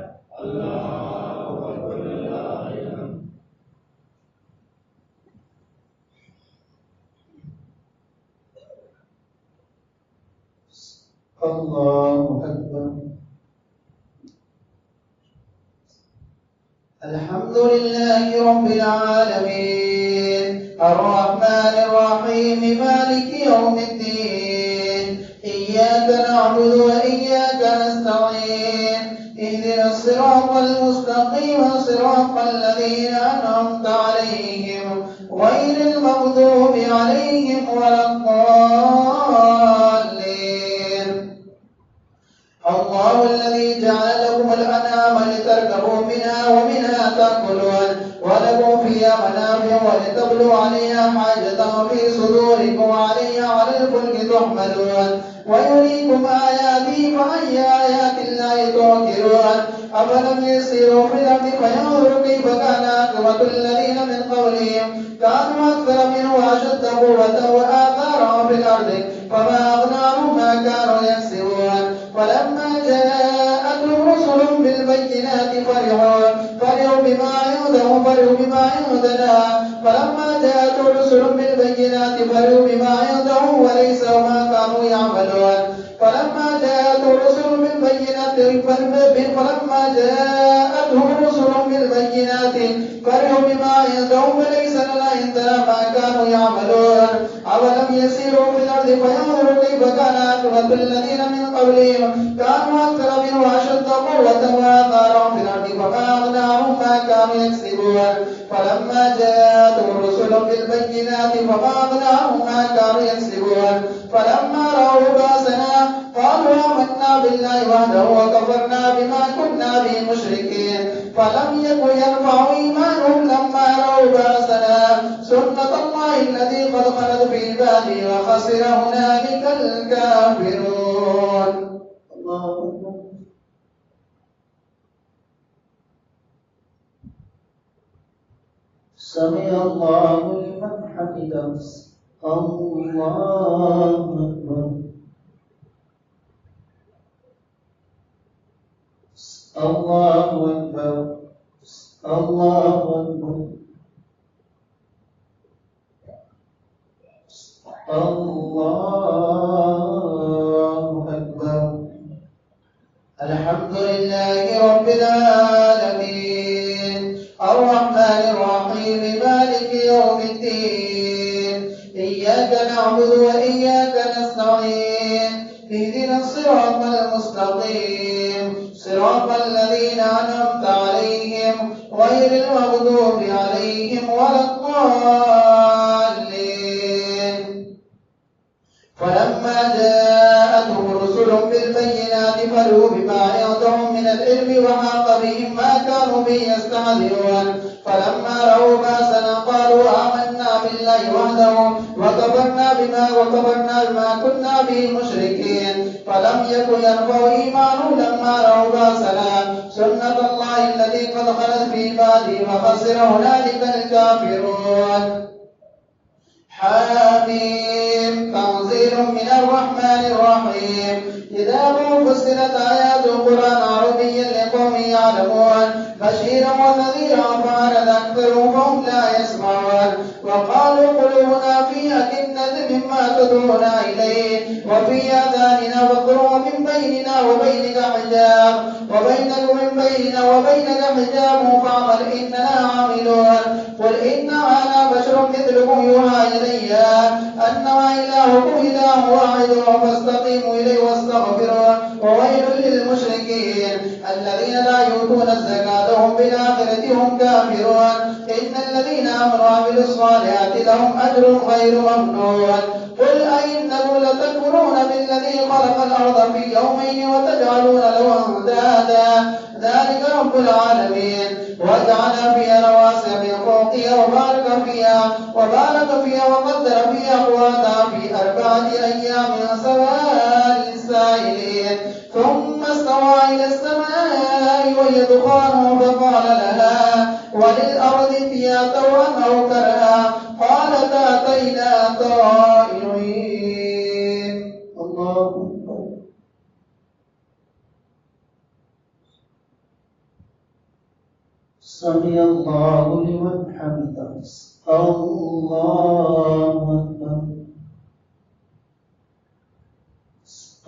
الله أكبر لا إله. الله أكبر. الحمد لله رب العالمين الرحمن الرحيم مالك يوم الدين إياك نعبد وإياك نستعين اهدنا الصراط المستقيم صراط الذين أنعمت عليهم غير المغضوب عليهم ولا الضالين. الله الذي جعل لكم الأنعام لتركبوا منها ومنها تأكلون ولكم فيها منافع ولتبلوا عليها حاجة في صدوركم وعليها على الفلك تحملون ويريكم آياته فأي آيات الله تنكرون أفلم يسيروا في الأرض فينظروا كيف كان عاقبة الذين من قبلهم كانوا أكثر منه وأشد قوة وآثارا في الأرض فما أغنى عنهم ما كانوا يكسبون ولما جاءتهم رسل بالبينات فرحوا بما عندنا فلما جاءتهم رسل بالبينات فرحوا بما عندهم وليس وما كانوا يعملون فلما جاءتهم رسل بالبينات فرحوا بما عندهم وليس لنا عندنا ما كانوا يعملون أولم يسيروا في الأرض فينظروا كيف كان عاقبة الذين من قبلهم كانوا أكثر منهم وأشد قوة وآثارا في الأرض فما أغنى عنهم ما كانوا يكسبون فلما جاءتهم رسل بالبينات فما أغنى عنهم ما كانوا يكسبون فلما رأوا بأسنا قالوا آمنا بالله وحده وكفرنا بما كنا به مشركين فلم يكن ينفع إيمانهم لما رأوا بأسنا سنة الله الذي قد خلت في عباده وخسر هنالك الكافرون. الله أكبر. سمع الله لمن حمده الله أكبر الله أكبر الله أكبر الله أكبر. الحمد لله رب العالمين الرحمن الرحيم مالك يوم الدين إياك نعبد وإياك نستعين اهدنا الصراط المستقيم صراط الذين أنعمت عليهم غير المغضوب عليهم ولا الضالين. فلما جاءتهم الرسل بالبينات فرحوا بما عندهم من العلم وحاق بهم ما كانوا به يستهزئون. فلما رأوا بأسنا قالوا آمنا بالله وحده وكفرنا بما كنا به مشركين. فلم يكن ينفع إيمانهم لما رأوا بأسنا سنة الله التي قد خلت في عباده وخسر هنالك الكافرون. حميم تنزيل من الرحمن الرحيم. كتاب فصلت آيات القرآن عربيا لقوم يعلمون بشيرا ونذيرا فأعرض أكثرهم فهم لا يسمعون. وقالوا قلوبنا في أكنة مما تدعونا إليه وفي آذاننا وقر ومن بيننا وبينك حجاب فاعمل إننا عاملون. قل إنما أنا بشر مثلكم يوحى إلي أنما إلهكم إله واحد فاستقيموا إليه واستغفروه. وويل للمشركين الذين لا يؤتون الزكاة وهم بالآخرة هم كافرون. إن الذين آمنوا وعملوا الصالحات لهم أجر غير ممنون. قل أئنكم لتكفرون بالذي خلق الأرض في يومين وتجعلون له أندادا ذلك رب العالمين. وجعل فيها رواسي من فوقها وبارك فيها وقدر فيها أقواتها في 4 أيام سواء للسائلين. ثم استوى إلى السماء وهي دخان فقال لها وللأرض ائتيا طوعا أو كرها قالتا أتينا طائعين. الله أكبر. سمع الله لمن حمده. الله أكبر.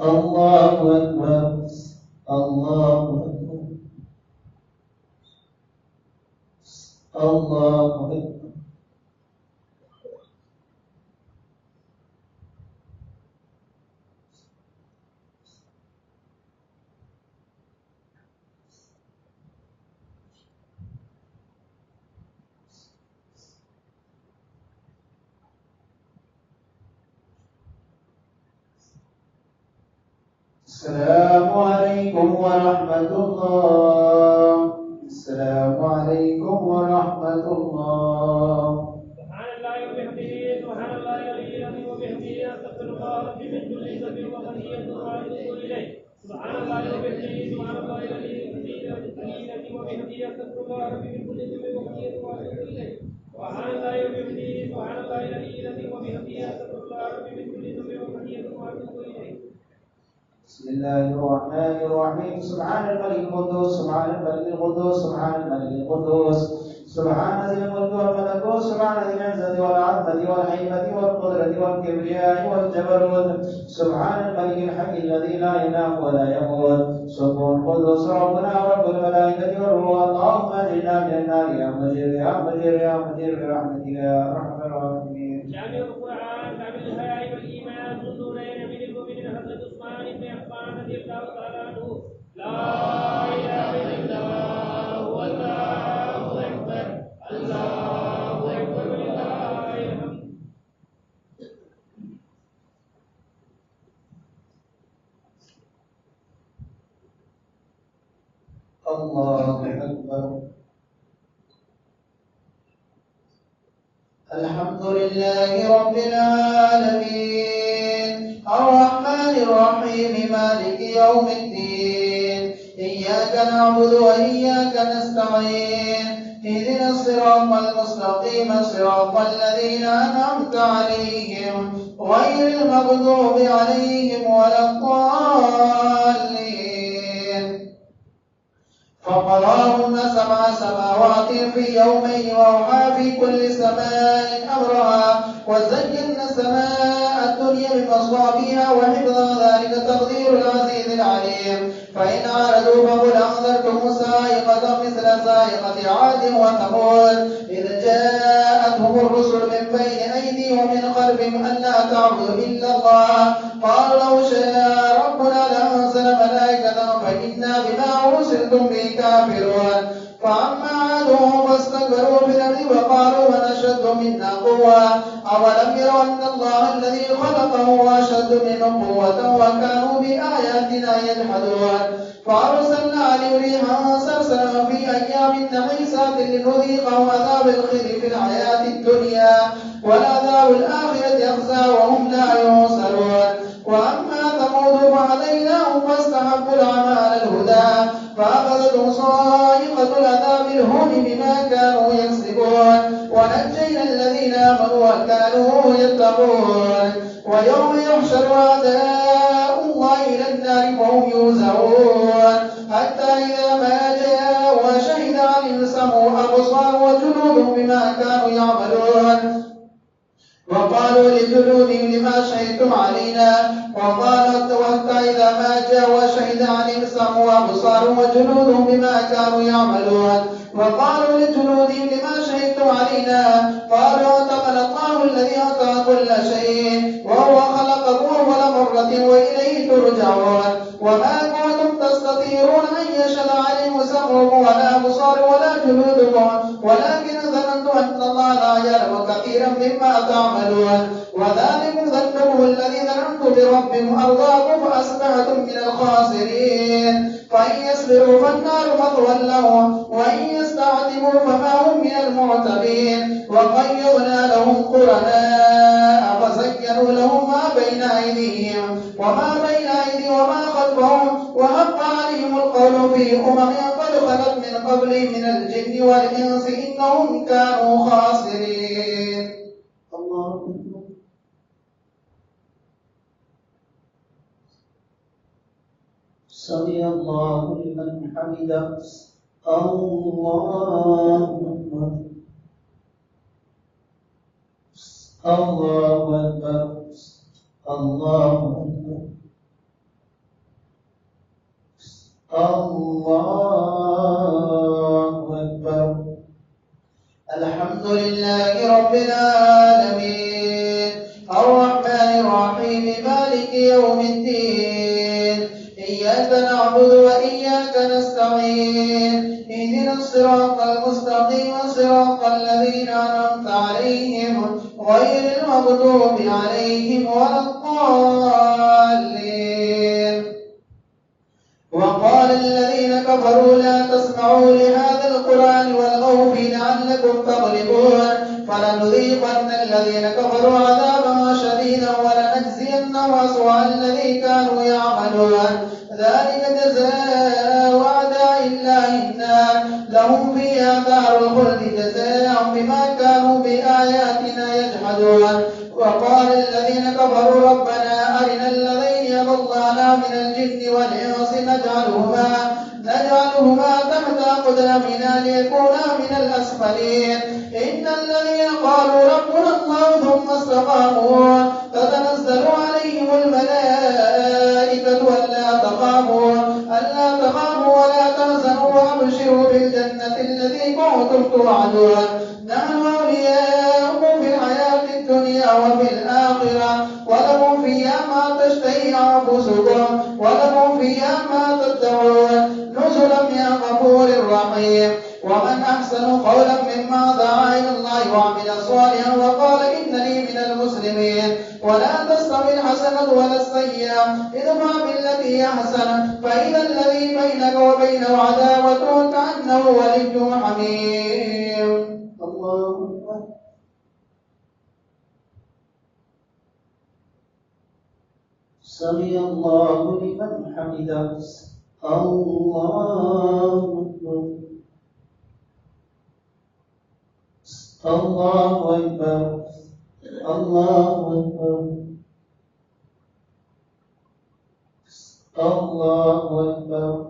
الله أكبر. الله أكبر. الله أكبر. السلام عليكم ورحمة الله. السلام عليكم ورحمة الله. سبحان الله وبحمده سبحان الله العلي العظيم وبحمده أستغفر الله ربي من كل ذنب وخطيئة وأتوب إليه. سبحان الله وبحمده سبحان الله العلي العظيم وبحمده أستغفر الله ربي من كل ذنب وخطيئة وأتوب إليه. سبحان الله وبحمده سبحان الله العلي العظيم وبحمده أستغفر الله ربي من كل ذنب وخطيئة وأتوب إليه. بسم الله الرحمن الرحيم. سبحان الملك القدوس سبحان الملك القدوس سبحان الملك القدوس سبحان ذي الملك والملكوت سبحان ذي العزة والعظمة والهيبة والقدرة والكبرياء والجبروت سبحان الملك الحي الذي لا ينام ولا يموت سبحان القدوس ربنا ورب الملائكة والروح. اللهم اجرنا من النار يا مجير يا مجير يا مجير برحمتك يا أرحم الراحمين. جامع القرآن جامع الحياة والإيمان ذو النورين أمير المؤمنين حضرة عثمان بن عفان رضي الله تعالى عنه. لا إله إلا الله والله أكبر الله أكبر ولله الحمد. الله أكبر. الحمد لله رب العالمين الرحمن الرحيم مالك يوم الدين. إياك نعبد وإياك نستعين. اهدنا الصراط المستقيم صراط الذين أنعمت عليهم غير المغضوب عليهم ولا الضالين. فقضاهن 7 سماوات في يومين وأوحى في كل سماء أمرها وزينا السماء الدنيا بمصابيها وحفظا ذلك تقدير العزيز العليم. فإن أعرضوا فقل أنذرتكم صاعقة مثل صاعقة عاد وثمود إذ جاءتهم الرسل من بين أيديهم ومن خلفهم ألا تعبدوا إلا الله قال لو شاء ربنا لأنزل ملائكة فإنا بما أرسلتم به كافرون فأما عاد فاستكبروا في الأرض وقالوا من أشد منا قوة أولم يروا أن الله الذي خلقهم أشد منهم قوة وكانوا بآياتنا يجحدون فأرسلنا عليهم ريحا صرصرا في أيام نحيسات لنذيقهم عذاب الخزي في الحياة الدنيا ولعذاب الآخرة أخزى وهم لا ينصرون وأما ثمود فهديناهم فاستحبوا العمى على الهدى فأخذتهم صاعقة العذاب الهون بما كانوا يكسبون ونجينا الذين آمنوا وكانوا يتقون ويوم يحشر أعداء الله إلى النار فهم يوزعون حتى إذا ما جاءوا وشهد عليهم سمعهم أبصارهم وجلودهم بما كانوا يعملون وقالوا لجلودهم لما شهدتم علينا وقالوا حتى إذا ما جاء وشهد عليهم سمعهم وأبصارهم وجلودهم بما كانوا يعملون وقالوا لجلودهم لما شهدتم علينا قالوا أنطقنا الله الذي أنطق كل شيء وهو خلقكم أول مرة وإليه ترجعون وما كنتم تستطيعون أن يشهد عليهم سمعهم ولا أبصارهم ولا جلودهم ولكن ظننتم أن الله لا يعلم كثيرا مما تعملون وذلكم ظنكم الذي ظننتم بربكم أرضاكم فأصبحتم من الخاسرين فإن يصبروا فالنار مثوى لهم وإن يستعتبوا فما هم من المعتبين وقيضنا لهم قرناء فزينوا لهم ما بين أيديهم وما بين أيديهم وما خلفهم وحق عليهم القول في قد خلت من قبلهم من الجن والإنس إنهم كانوا خاسرين. الله سمع الله لمن حمده. الله أكبر. الله أكبر. الله أكبر. الله أكبر. الحمد لله رب العالمين الرحمن الرحيم مالك يوم الدين إياك نعبد وإياك نستعين اهدنا الصراط المستقيم صراط الذين أنعمت عليهم غير المغضوب عليهم ولا الضالين. وقال الذين كفروا لا تسمعوا لهذا القرآن والغوا فيه لعلكم تغلبون فلنذيقن الذين كفروا عذابا شديدا ولنجزينهم أسوأ الذي كانوا يعملون ذلك جزاء أعداء الله النار لهم فيها دار الخلد جزاء بما كانوا بآياتنا يجحدون. وقال الذين كفروا ربنا أرنا الذين يضلانا من الجن والإنس نجعلهما تحت أقدامنا ليكونا من الأسفلين إن الذين قالوا ربنا الله ثم استقاموا تتنزل عليهم الملائكة ألا تخافوا ولا تحزنوا وأبشروا بالجنة التي كنتم توعدون نحن أولياؤكم في الحياة الدنيا وفي الآخرة ولكم فيها ما تشتهي أنفسكم ولكم فيها ما تدعون نزلا من غفور رحيم. ومن أحسن قولا ممن دعا إلى الله وعمل صالحا وقال إنني من المسلمين. ولا تستوي الحسنة ولا السيئة ادفع بالتي هي أحسن فإذا الذي بينك وبينه عداوة كأنه ولي حميم. الله أكبر. سمع الله لمن حمده. الله أكبر. الله أكبر. الله أكبر. الله أكبر.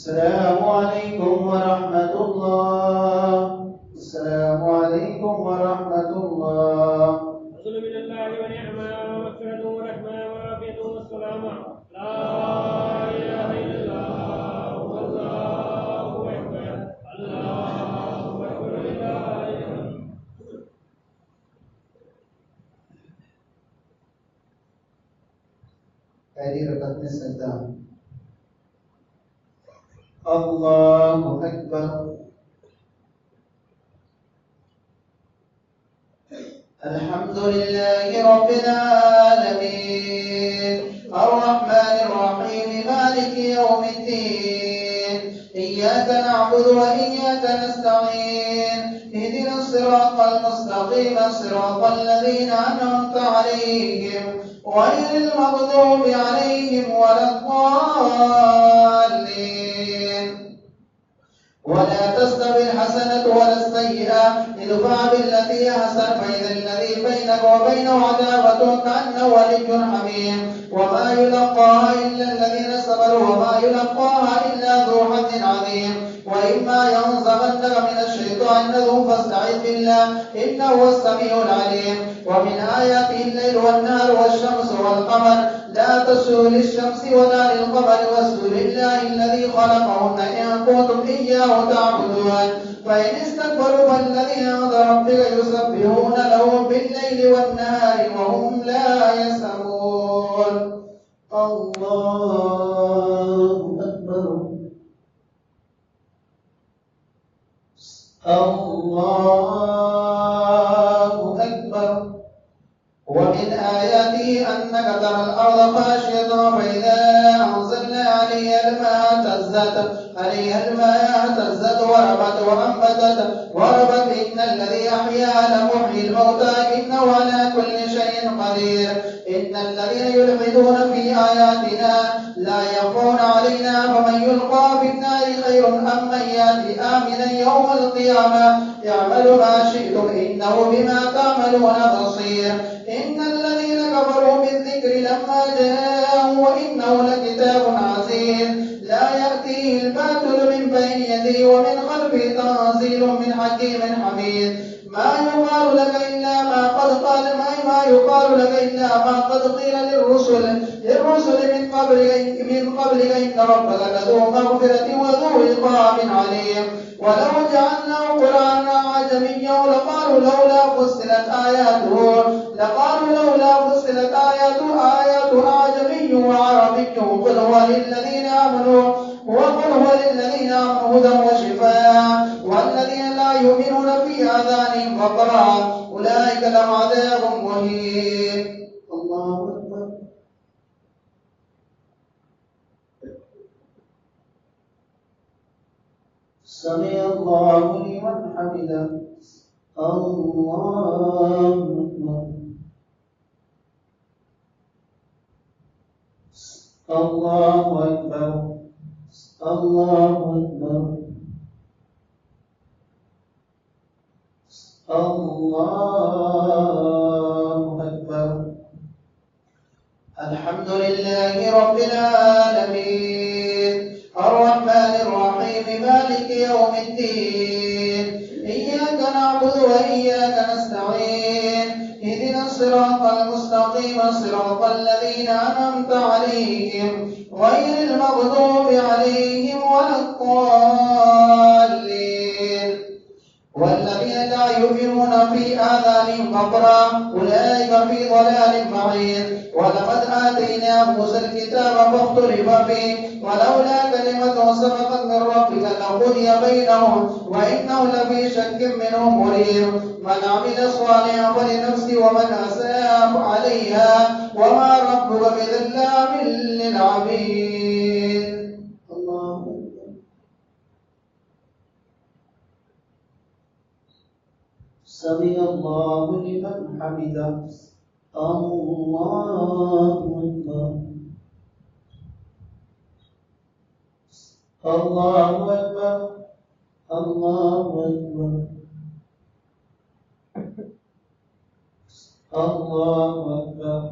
السلام عليكم ورحمة الله. السلام عليكم ورحمة الله. فضل من الله ونعمة ومغفرة ورحمة وعافية والسلامة. لا إله إلا الله والله أكبر. الله أكبر لله الحمد. पहली रकअत में सजदा। अल्लाहु अकबर। अल्हम्दुलिल्लाहि रब्बिल आलमीन अर्रहमानिर रहीम मालिकि यौमिद्दीन इय्याका नअबुदु व इय्याका नस्तईन इहदिनास सिरातल मुस्तक़ीम सिरातल लज़ीना अन'अमता अलैहिम गैरिल मग़दूबि अलैहिम वलद्दाल्लीन। ولا تستوي الحسنة ولا السيئة ادفع بالتي هي أحسن فإذا الذي بينك وبينه عداوة كأنه ولي حميم وما يلقاها إلا الذين صبروا وما يلقاها إلا ذو حظ عظيم وإما ينزغنك من الشيطان نزغ فاستعذ بالله إنه هو السميع العليم. ومن آياته الليل والنهار والشمس والقمر لا تسجدوا للشمس ولا للقمر واسجدوا لله الذي خلقهن إن كنتم إياه تعبدون. فإن استكبروا فالذين عند ربك يسبحون له بالليل والنهار وهم لا يسأمون. الله أكبر. الله أكبر. ومن آياته أنك ترى الأرض خاشعة فإذا أنزلنا عليها الماء اهتزت وربت إن الذي أحياها لمحيي الموتى إنه على كل شيء قدير. إن الذين يلحدون في آياتنا لا يخفون علينا فمن يلقى في النار خير أم من يأتي آمنا يوم القيامة اعملوا ما شئتم إنه بما تعملون بصير. إن الذين كفروا بالذكر لما جاءوا وإنه لكتاب عزيز لا يأتيه الباطل من بين يديه ومن خلفه تنزيل من حكيم حميد. ما يقال لك إلا ما قد قيل للرسل من قبلك إن ربك لذو مغفرة وذو عقاب عليم. ولو جعلناه قرآنا عجميا لقالوا لولا فصلت آياته أعجمي وعربي قل هو للذين آمنوا هدى وشفاء والذين لا يؤمنون في آذانهم وقرا أولئك لهم عذاب مهين. الله أكبر. سمع الله لمن حمده. الله أكبر. الله أكبر. الله أكبر. الله أكبر. الحمد لله رب العالمين الرحمن الرحيم مالك يوم الدين إياك نعبد وإياك نستعين اهدنا الصراط المستقيم صراط الذين أنعمت عليهم غير المغضوب عليهم ولا الضالين. والذين لا يؤمنون في آذانهم وقرا أولئك في ضلال بعيد. ولقد آتينا موسى الكتاب فاختلف فيه ولولا كلمة سبقت من ربك لقضي بينهم وإنه لفي شك منه مريب. من عمل صالحا فلنفسه ومن أساء عليها وما ربك بظلام للعبيد. الله سمع الله لمن حمده. الله أكبر. الله أكبر. الله أكبر. الله أكبر.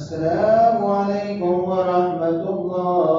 السلام عليكم ورحمة الله